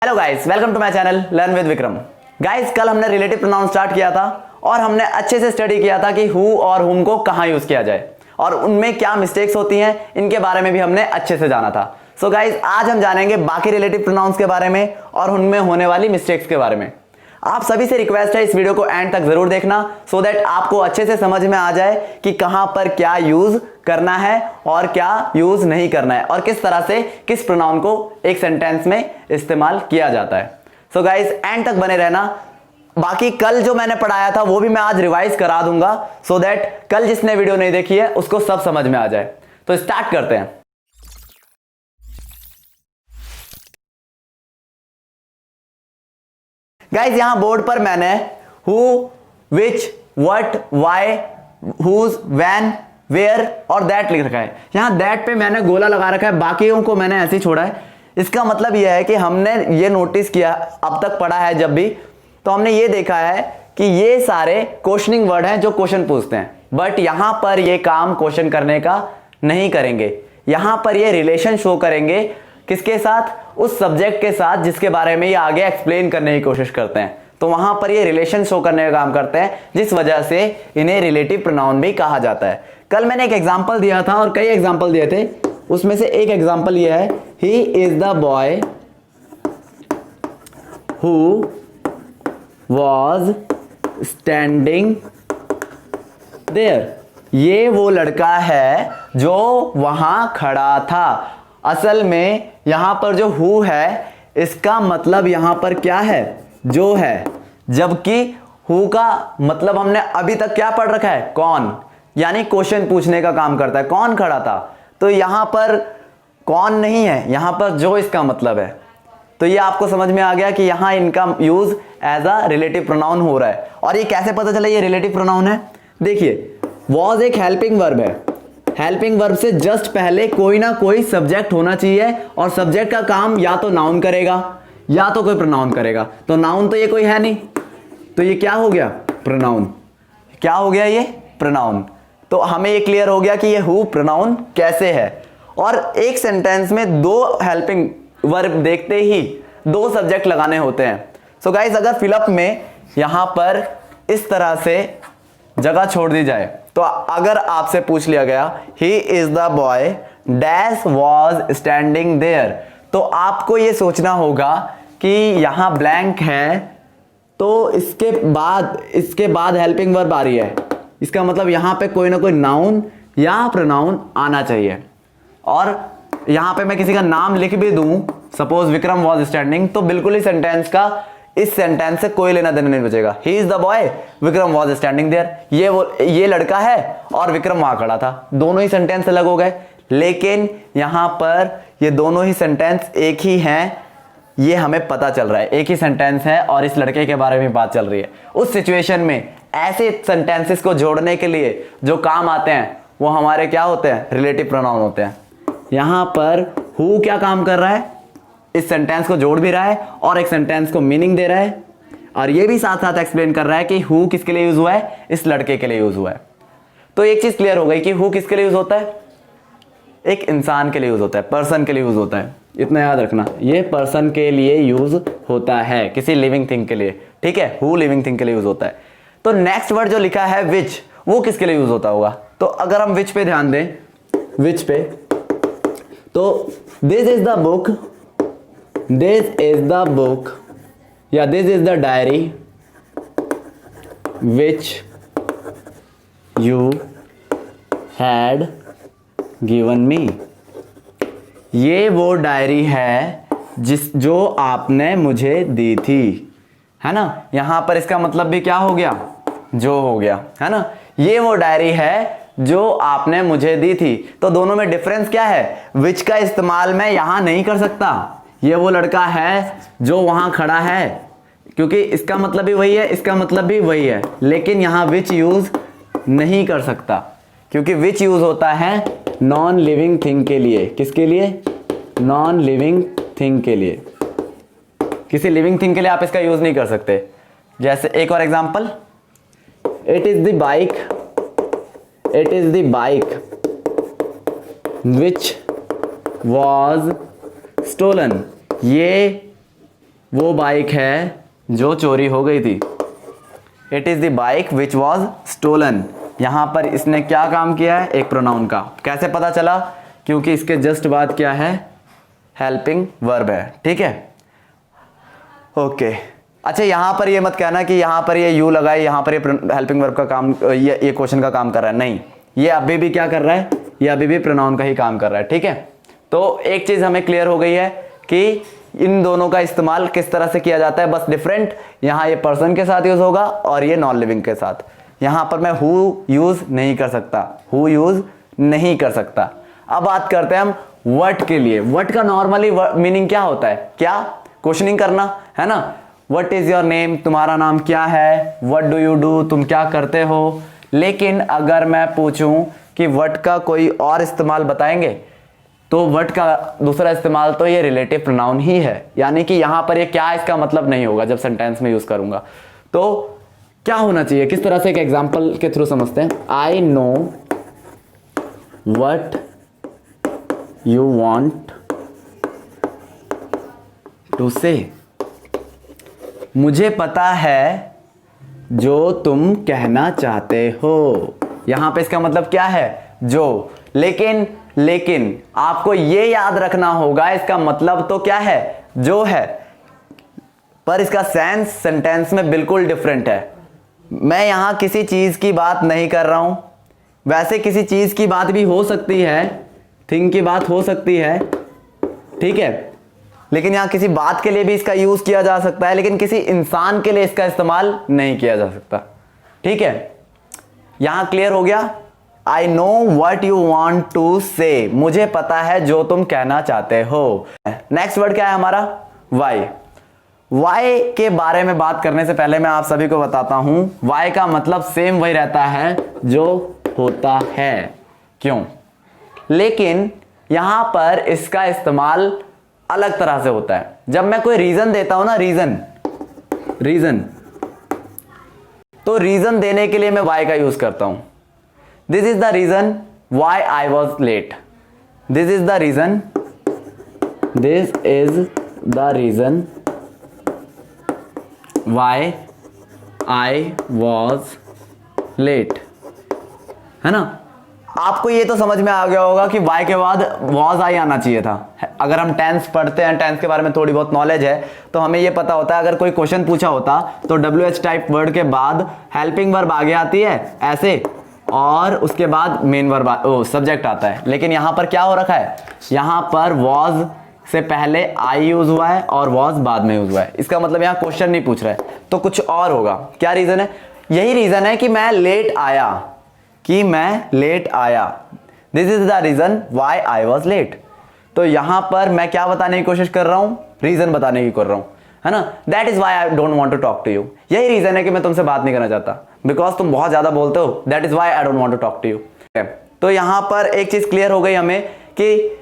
Hello guys, welcome to my channel learn with Vikram. Guys, कल हमने relative pronoun start किया था और हमने अच्छे से स्टडी किया था कि हु और हुम को कहां यूज किया जाए और उनमें क्या मिस्टेक्स होती हैं, इनके बारे में भी हमने अच्छे से जाना था। सो गाइस, आज हम जानेंगे बाकी रिलेटिव प्रोनाउंस के बारे में और उनमें होने वाली मिस्टेक्स के बारे में। आप सभी से रिक्वेस्ट है इस वीडियो को एंड तक जरूर देखना सो दैट आपको अच्छे से समझ में आ जाए कि कहां पर क्या यूज करना है और क्या यूज नहीं करना है और किस तरह से किस प्रोनाउन को एक सेंटेंस में इस्तेमाल किया जाता है। सो गाइस, एंड तक बने रहना। बाकी कल जो मैंने पढ़ाया था वो भी मैं आज रिवाइज करा दूंगा सो दैट कल जिसने वीडियो नहीं देखी है उसको सब समझ में आ जाए। तो स्टार्ट करते हैं। गाइस, यहां बोर्ड पर मैंने who, which, what, why, whose, when, where और दैट लिख रखा है। यहां दैट पे मैंने गोला लगा रखा है, बाकियों को मैंने ऐसे ही छोड़ा है। इसका मतलब यह है कि हमने ये नोटिस किया, अब तक पढ़ा है जब भी, तो हमने ये देखा है कि ये सारे क्वेश्चनिंग वर्ड हैं जो क्वेश्चन पूछते हैं, बट यहां पर ये काम क्वेश्चन करने का नहीं करेंगे। यहां पर ये रिलेशन शो करेंगे किसके साथ? उस सब्जेक्ट के साथ जिसके बारे में ये आगे एक्सप्लेन करने की कोशिश करते हैं। तो वहां पर ये रिलेशन शो करने का काम करते हैं, जिस वजह से इन्हें रिलेटिव प्रोनाउन भी कहा जाता है। कल मैंने एक एग्जांपल दिया था और कई एग्जांपल दिए थे, उसमें से एक एग्जांपल ये है, he is the boy who was standing there. ये वो लड़का है जो वहां खड़ा था। असल में यहां पर जो हु है इसका मतलब यहां पर क्या है? जो है, जबकि हु का मतलब हमने अभी तक क्या पढ़ रखा है? कौन, यानी क्वेश्चन पूछने का काम करता है। कौन खड़ा था? तो यहां पर कौन नहीं है, यहां पर जो इसका मतलब है। तो ये आपको समझ में आ गया कि यहां इनका use as a relative pronoun हो रहा है। और ये कैसे पता चला ये रिलेटिव प्रोनाउन है? देखिए, वॉज एक हेल्पिंग वर्ब है। हेल्पिंग वर्ब से जस्ट पहले कोई ना कोई सब्जेक्ट होना चाहिए और सब्जेक्ट का काम या तो नाउन करेगा या तो कोई प्रोनाउन करेगा। तो नाउन तो ये कोई है नहीं, तो ये क्या हो गया? प्रोनाउन। क्या हो गया? ये प्रोनाउन। तो हमें ये क्लियर हो गया कि ये हु प्रोनाउन कैसे है। और एक सेंटेंस में दो हेल्पिंग वर्ब देखते ही दो सब्जेक्ट लगाने होते हैं। सो गाइस, अगर फिलअप में यहां पर इस तरह से जगह छोड़ दी जाए, तो अगर आपसे पूछ लिया गया he is the boy dash was standing there, तो आपको यह सोचना होगा कि यहां ब्लैंक है, तो इसके बाद हेल्पिंग वर्ब आ रही है। इसका मतलब यहां पे कोई ना कोई नाउन या प्रोनाउन आना चाहिए। और यहां पे मैं किसी का नाम लिख भी दूं, सपोज विक्रम वॉज स्टैंडिंग, तो बिल्कुल ही सेंटेंस का इस सेंटेंस से कोई लेना देना नहीं बचेगा। He is the boy, Vikram was standing there. ये लड़का है और विक्रम वहां खड़ा था। दोनों ही सेंटेंस अलग हो गए, लेकिन यहां पर ये दोनों ही सेंटेंस एक ही हैं, ये हमें पता चल रहा है। एक ही सेंटेंस है और इस लड़के के बारे में बात चल रही है। उस सिचुएशन में ऐसे सेंटेंसेस को जोड़ने के लिए जो काम आते हैं वो हमारे क्या होते हैं? रिलेटिव प्रोनाउन होते हैं। यहां पर हु क्या काम कर रहा है? इस सेंटेंस को जोड़ भी रहा है और एक सेंटेंस को मीनिंग दे रहा है, और ये भी साथ साथ एक्सप्लेन कर रहा है कि हु किसके लिए यूज हुआ है? इस लड़के के लिए यूज हुआ है। तो एक चीज क्लियर हो गई कि हु किसके लिए यूज होता है? एक इंसान के लिए यूज होता है, पर्सन के लिए यूज होता है। इतना याद रखना, ये पर्सन के लिए यूज होता है, किसी लिविंग थिंग के लिए। ठीक है, हु लिविंग थिंग के लिए यूज होता है। तो नेक्स्ट वर्ड जो लिखा है विच, वो किसके लिए यूज होता होगा? तो अगर हम विच पे ध्यान दें, विच पे, तो this is the book, this is the book या this is the diary which you had given me। ये वो डायरी है जो आपने मुझे दी थी, है ना। यहां पर इसका मतलब भी क्या हो गया? जो हो गया, है ना। ये वो डायरी है जो आपने मुझे दी थी। तो दोनों में डिफरेंस क्या है? विच का इस्तेमाल मैं यहां नहीं कर सकता। ये वो लड़का है जो वहां खड़ा है, क्योंकि इसका मतलब भी वही है, इसका मतलब भी वही है, लेकिन यहां विच यूज नहीं कर सकता, क्योंकि विच यूज होता है नॉन लिविंग थिंग के लिए। किसके लिए? नॉन लिविंग थिंग के लिए। किसी लिविंग थिंग के लिए आप इसका यूज नहीं कर सकते। जैसे एक और example, it is the bike, it is the bike which was stolen. ये वो बाइक है जो चोरी हो गई थी। It is the bike which was stolen. यहां पर इसने क्या काम किया है, एक प्रोनाउन का। कैसे पता चला, क्योंकि इसके जस्ट बाद क्या है, हेल्पिंग वर्ब है। ठीक है, ओके। अच्छा, यहां पर ये मत कहना कि यहां पर ये यू लगा है, यहां पर ये हेल्पिंग वर्ब का काम, ये क्वेश्चन का काम कर रहा है। नहीं, ये अभी भी क्या कर रहा है, ये अभी भी प्रोनाउन का ही काम कर रहा है। ठीक है, तो एक चीज हमें क्लियर हो गई है कि इन दोनों का इस्तेमाल किस तरह से किया जाता है, बस डिफरेंट। यहां ये पर्सन के साथ यूज होगा और ये नॉन लिविंग के साथ। यहां पर मैं हु यूज नहीं कर सकता, हु यूज नहीं कर सकता। अब बात करते हैं हम व्हाट के लिए। व्हाट का नॉर्मली मीनिंग क्या होता है, क्या, क्वेश्चनिंग करना है ना। व्हाट इज योर नेम, तुम्हारा नाम क्या है। व्हाट डू यू डू, तुम क्या करते हो। लेकिन अगर मैं पूछूं कि व्हाट का कोई और इस्तेमाल बताएंगे, तो व्हाट का दूसरा इस्तेमाल तो ये रिलेटिव प्रोनाउन ही है। यानी कि यहां पर ये क्या, इसका मतलब नहीं होगा जब सेंटेंस में यूज करूंगा। तो क्या होना चाहिए, किस तरह से, एक एग्जांपल के थ्रू समझते हैं। I know what you want to say. मुझे पता है जो तुम कहना चाहते हो। यहां पे इसका मतलब क्या है, जो। लेकिन आपको ये याद रखना होगा, इसका मतलब तो क्या है, जो है, पर इसका सेंस सेंटेंस में बिल्कुल डिफरेंट है। मैं यहां किसी चीज की बात नहीं कर रहा हूं। वैसे किसी चीज की बात भी हो सकती है, थिंग की बात हो सकती है, ठीक है, लेकिन यहां किसी बात के लिए भी इसका यूज किया जा सकता है, लेकिन किसी इंसान के लिए इसका इस्तेमाल नहीं किया जा सकता। ठीक है, यहां क्लियर हो गया। I know what you want to say, मुझे पता है जो तुम कहना चाहते हो। नेक्स्ट वर्ड क्या है हमारा, वाई। वाई के बारे में बात करने से पहले मैं आप सभी को बताता हूं, वाई का मतलब सेम वही रहता है जो होता है, क्यों, लेकिन यहां पर इसका इस्तेमाल अलग तरह से होता है। जब मैं कोई रीजन देता हूं ना, रीजन, तो रीजन देने के लिए मैं वाई का यूज करता हूं। This is the reason why I was late. This is the reason why I was late, है ना। आपको ये तो समझ में आ गया होगा कि वाई के बाद वॉज आई आना चाहिए था। अगर हम टेंस पढ़ते हैं, टेंस के बारे में थोड़ी बहुत नॉलेज है, तो हमें ये पता होता है अगर कोई क्वेश्चन पूछा होता तो WH टाइप वर्ड के बाद हेल्पिंग वर्ब आगे आती है ऐसे, और उसके बाद मेन वर्ब सब्जेक्ट आता है। लेकिन यहां पर क्या हो रखा है, यहां पर वॉज से पहले आई यूज हुआ है और वॉज बाद में यूज हुआ है। इसका मतलब यहां क्वेश्चन नहीं पूछ रहा है, तो कुछ और होगा। क्या रीजन है, यही रीजन है कि मैं लेट आया, this is the reason why I was late. तो यहां पर मैं क्या बताने की कोशिश कर रहा हूं, रीजन बताने की कर रहा हूं, है ना। That is why I don't want to talk to you. यही रीजन है कि मैं तुमसे बात नहीं करना चाहता, बिकॉज तुम बहुत ज्यादा बोलते हो। That is why I don't want to talk to you. तो यहां पर एक चीज क्लियर हो गई हमें कि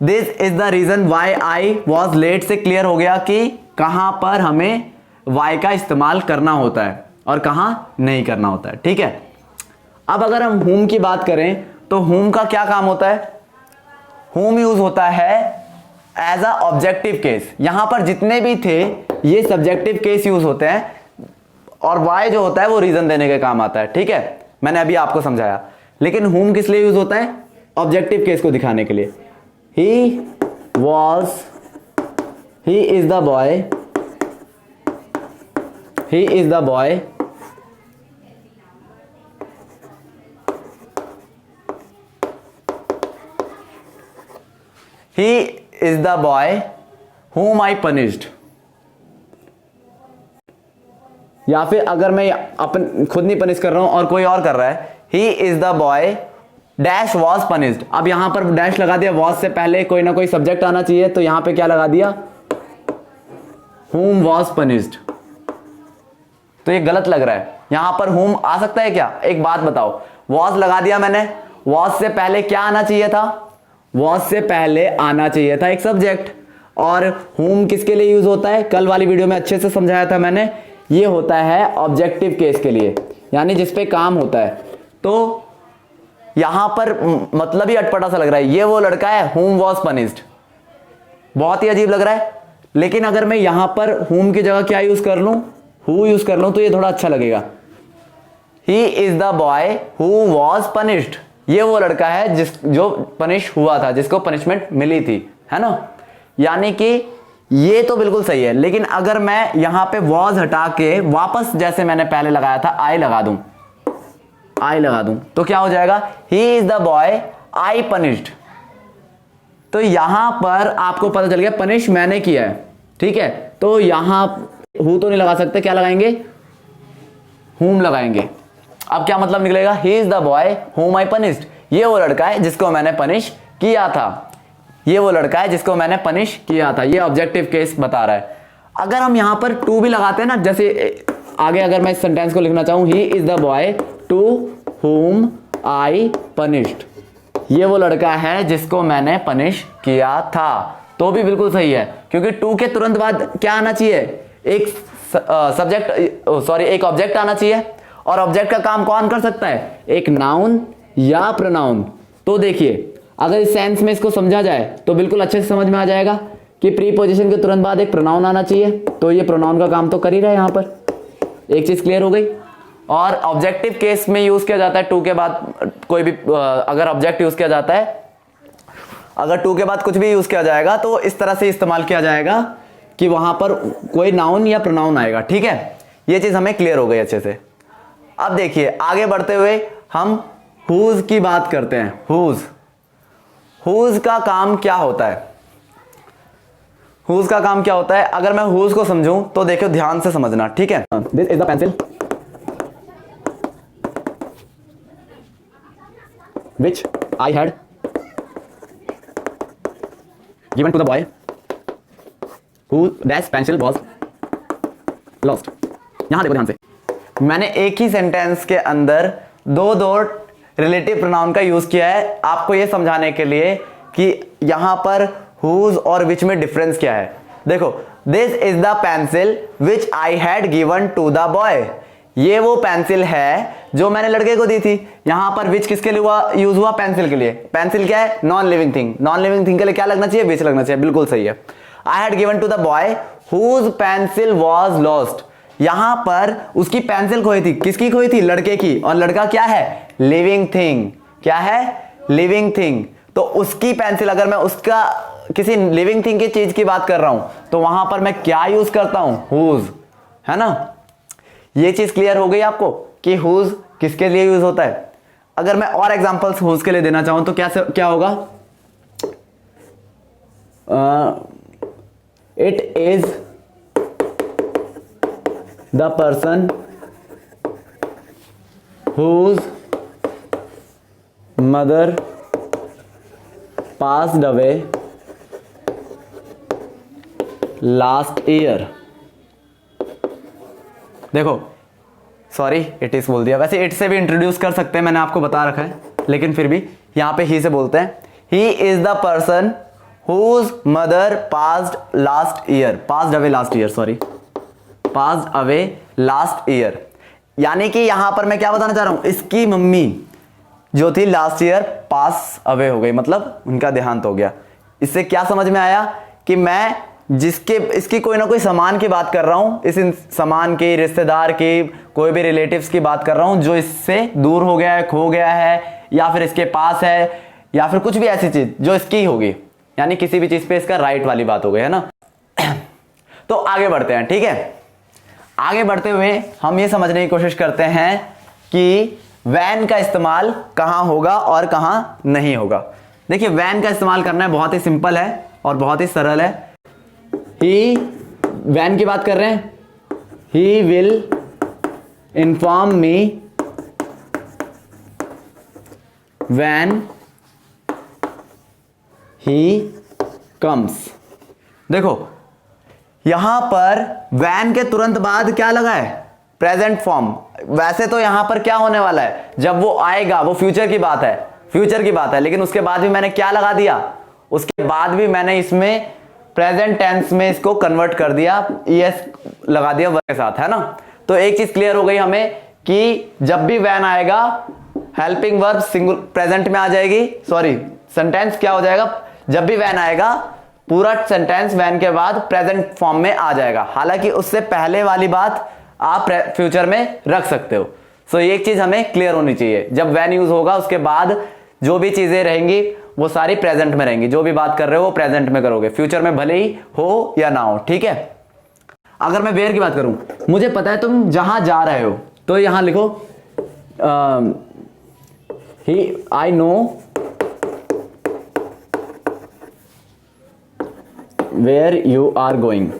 this is the reason why I was late से क्लियर हो गया कि कहां पर हमें वाई का इस्तेमाल करना होता है और कहां नहीं करना होता है। ठीक है, अब अगर हम whom की बात करें तो whom का क्या काम होता है, whom यूज होता है एज अ ऑब्जेक्टिव केस। यहां पर जितने भी थे ये सब्जेक्टिव केस यूज होते हैं, और वाई जो होता है वो रीजन देने के काम आता है। ठीक है, मैंने अभी आपको समझाया। लेकिन whom किस लिए यूज होता है, ऑब्जेक्टिव केस को दिखाने के लिए। ही is the boy, he is the boy He is the boy whom I punished। या फिर अगर मैं अपन खुद नहीं पनिश कर रहा हूं और कोई और कर रहा है, He is the boy dash was punished। अब यहां पर डैश लगा दिया, was से पहले कोई ना कोई सब्जेक्ट आना चाहिए, तो यहां पे क्या लगा दिया, whom was punished। तो ये गलत लग रहा है, यहां पर whom आ सकता है क्या, एक बात बताओ। was लगा दिया मैंने, was से पहले क्या आना चाहिए था, वॉज से पहले आना चाहिए था एक सब्जेक्ट। और whom किसके लिए यूज होता है, कल वाली वीडियो में अच्छे से समझाया था मैंने, ये होता है ऑब्जेक्टिव केस के लिए, यानी जिस पे काम होता है। तो यहां पर मतलब ही अटपटा सा लग रहा है, ये वो लड़का है whom was punished। बहुत ही अजीब लग रहा है। लेकिन अगर मैं यहां पर whom की जगह क्या यूज कर लूं, who यूज कर लूं, तो ये थोड़ा अच्छा लगेगा। ही is the boy who was punished, ये वो लड़का है जो पनिश हुआ था, जिसको पनिशमेंट मिली थी, है ना। यानी कि ये तो बिल्कुल सही है, लेकिन अगर मैं यहां पे वॉज हटा के वापस जैसे मैंने पहले लगाया था आई लगा दूं, तो क्या हो जाएगा, ही is the boy I punished. तो यहां पर आपको पता चल गया पनिश मैंने किया है, ठीक है। तो यहां हु तो नहीं लगा सकते, क्या लगाएंगे, whom लगाएंगे। अब क्या मतलब निकलेगा, ही is the boy whom I punished, ये वो लड़का है जिसको मैंने पनिश किया था, ये वो लड़का है जिसको मैंने पनिश किया था। ये ऑब्जेक्टिव केस बता रहा है। अगर हम यहां पर टू भी लगाते हैं ना, जैसे आगे अगर मैं इस सेंटेंस को लिखना चाहूं, he is the boy to whom I punished, ये वो लड़का है जिसको मैंने पनिश किया था, तो भी बिल्कुल सही है, क्योंकि टू के तुरंत बाद क्या आना चाहिए, एक एक ऑब्जेक्ट आना चाहिए, और ऑब्जेक्ट का काम कौन कर सकता है, एक नाउन या प्रोनाउन। तो देखिए अगर इस सेंस में इसको समझा जाए तो बिल्कुल अच्छे से समझ में आ जाएगा कि प्रीपोजिशन के तुरंत बाद एक प्रोनाउन आना चाहिए, तो ये प्रोनाउन का काम तो कर ही रहा है। यहां पर एक चीज क्लियर हो गई। और ऑब्जेक्टिव केस में यूज किया जाता है टू के बाद कोई भी, अगर ऑब्जेक्ट यूज किया जाता है, अगर टू के बाद कुछ भी यूज किया जाएगा तो इस तरह से इस्तेमाल किया जाएगा कि वहां पर कोई नाउन या प्रोनाउन आएगा, ठीक है। ये चीज हमें क्लियर हो गई अच्छे से। अब देखिए आगे बढ़ते हुए हम हुज की बात करते हैं। हुज का काम क्या होता है, हुज का काम क्या होता है, अगर मैं हुज को समझूं तो देखो ध्यान से समझना, ठीक है। This is the pencil which I had given to the boy who dash pencil was lost। यहां देखो ध्यान से, मैंने एक ही सेंटेंस के अंदर दो रिलेटिव प्रोनाउन का यूज किया है आपको यह समझाने के लिए कि यहां पर whose और which में डिफरेंस क्या है। देखो, this is the pencil which I had given to the boy, ये वो पेंसिल है जो मैंने लड़के को दी थी। यहां पर विच किसके लिए यूज हुआ, पेंसिल के लिए। पेंसिल क्या है, non living thing, non living thing के लिए क्या लगना चाहिए, विच लगना चाहिए, बिल्कुल सही है। I had given to the boy whose pencil was lost, यहां पर उसकी पेंसिल खोई थी, किसकी खोई थी, लड़के की, और लड़का क्या है, लिविंग थिंग, क्या है, लिविंग थिंग। तो उसकी पेंसिल, अगर मैं उसका किसी लिविंग थिंग की चीज की बात कर रहा हूं तो वहां पर मैं क्या यूज करता हूं, हुज, है ना। ये चीज क्लियर हो गई आपको कि हुज किसके लिए यूज होता है। अगर मैं और एग्जांपल्स हुज के लिए देना चाहूं तो क्या होगा, it is the person whose mother passed away last year. देखो सॉरी इट इज बोल दिया, वैसे इट से भी इंट्रोड्यूस कर सकते हैं, मैंने आपको बता रखा है, लेकिन फिर भी यहां पे ही से बोलते हैं। He is the person whose mother passed last year, passed away last year, sorry passed away last year. यानी कि यहां पर मैं क्या बताना चाह रहा हूं, इसकी मम्मी जो थी लास्ट ईयर पास अवे हो गई, मतलब उनका देहांत हो गया। इससे क्या समझ में आया कि मैं इसकी कोई ना कोई सामान की बात कर रहा हूं, इस सामान की, रिश्तेदार की, कोई भी रिलेटिव्स की बात कर रहा हूं जो इससे दूर हो गया है, खो गया है, या फिर इसके पास है, या फिर कुछ भी ऐसी चीज जो इसकी होगी, यानी किसी भी चीज पे इसका राइट वाली बात हो गई, है ना। तो आगे बढ़ते हैं, ठीक है। आगे बढ़ते हुए हम ये समझने की कोशिश करते हैं कि वैन का इस्तेमाल कहां होगा और कहां नहीं होगा। देखिए वैन का इस्तेमाल करना है, बहुत ही सिंपल है और बहुत ही सरल है। ही वैन की बात कर रहे हैं, he will inform me when he comes. देखो यहां पर वैन के तुरंत बाद क्या लगा है, प्रेजेंट फॉर्म। वैसे तो यहां पर क्या होने वाला है, जब वो आएगा, वो फ्यूचर की बात है, फ्यूचर की बात है, लेकिन उसके बाद भी मैंने क्या लगा दिया, उसके बाद भी मैंने इसमें प्रेजेंट टेंस में इसको कन्वर्ट कर दिया, ईएस लगा दिया वर्ब के साथ, है ना। तो एक चीज क्लियर हो गई हमें कि जब भी वैन आएगा हेल्पिंग वर्ब सिंगुलर प्रेजेंट में आ जाएगी, सॉरी सेंटेंस क्या हो जाएगा, जब भी वैन आएगा पूरा सेंटेंस वैन के बाद प्रेजेंट फॉर्म में आ जाएगा। हालांकि उससे पहले वाली बात आप फ्यूचर में रख सकते हो। सो ये एक चीज हमें क्लियर होनी चाहिए, जब वैन यूज होगा उसके बाद जो भी चीजें रहेंगी वो सारी प्रेजेंट में रहेंगी। जो भी बात कर रहे हो वो प्रेजेंट में करोगे, फ्यूचर में भले ही हो या ना हो, ठीक है। अगर मैं वेयर की बात करूं, मुझे पता है तुम जहां जा रहे हो, तो यहां लिखो I know where you are going.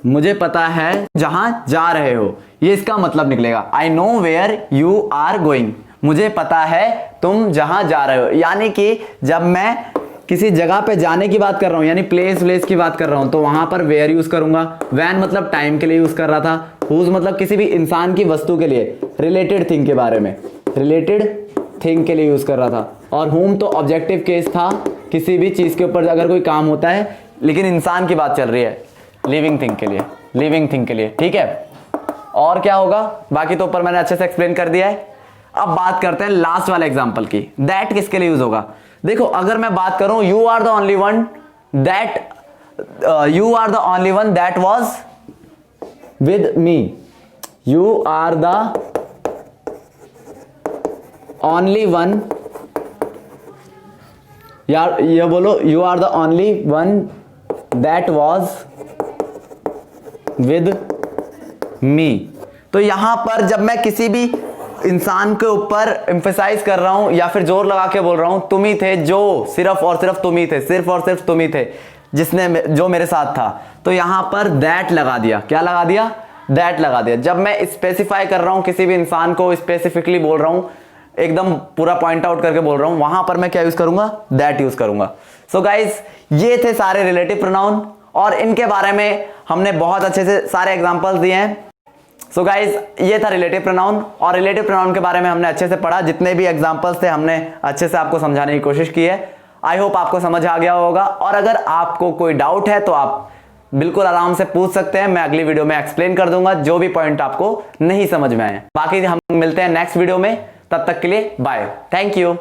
मुझे पता है जहां जा रहे हो, ये इसका मतलब निकलेगा। I know where you are going, मुझे पता है तुम जहां जा रहे हो। यानी कि जब मैं किसी जगह पे जाने की बात कर रहा हूं, यानी प्लेस की बात कर रहा हूं, तो वहां पर वेयर यूज करूंगा। वैन मतलब टाइम के लिए यूज कर रहा था। हुज मतलब किसी भी इंसान की वस्तु के लिए, रिलेटेड थिंग के बारे में, रिलेटेड थिंग के लिए यूज कर रहा था। और होम तो ऑब्जेक्टिव केस था, किसी भी चीज के ऊपर अगर कोई काम होता है, लेकिन इंसान की बात चल रही है, लिविंग थिंग के लिए, लिविंग थिंग के लिए, ठीक है। और क्या होगा, बाकी तो ऊपर मैंने अच्छे से एक्सप्लेन कर दिया है। अब बात करते हैं लास्ट वाले एग्जांपल की। दैट किसके लिए यूज होगा? देखो, अगर मैं बात करूं you are the only one that was with me, you are the only one, यार ये बोलो, you are the only one that was with me. तो यहां पर जब मैं किसी भी इंसान के ऊपर एम्फेसाइज कर रहा हूं या फिर जोर लगा के बोल रहा हूं, तुम ही थे जो, सिर्फ और सिर्फ तुम ही थे, सिर्फ और सिर्फ तुम ही थे जिसने, जो मेरे साथ था, तो यहां पर दैट लगा दिया। क्या लगा दिया? दैट लगा दिया। जब मैं स्पेसिफाई कर रहा हूं, किसी भी इंसान को स्पेसिफिकली बोल रहा हूं, एकदम पूरा पॉइंट आउट करके बोल रहा हूं, वहां पर मैं क्या यूज करूंगा? दैट यूज करूंगा। सो गाइज, ये थे सारे रिलेटिव प्रोनाउन और इनके बारे में हमने बहुत अच्छे से सारे एग्जांपल्स दिए हैं। सो गाइज, ये था रिलेटिव प्रोनाउन और रिलेटिव प्रोनाउन के बारे में हमने अच्छे से पढ़ा। जितने भी एग्जांपल्स थे हमने अच्छे से आपको समझाने की कोशिश की है। आई होप आपको समझ आ गया होगा। और अगर आपको कोई डाउट है तो आप बिल्कुल आराम से पूछ सकते हैं, मैं अगली वीडियो में एक्सप्लेन कर दूंगा जो भी पॉइंट आपको नहीं समझ में आए। बाकी हम मिलते हैं नेक्स्ट वीडियो में, तब तक के लिए बाय, थैंक यू।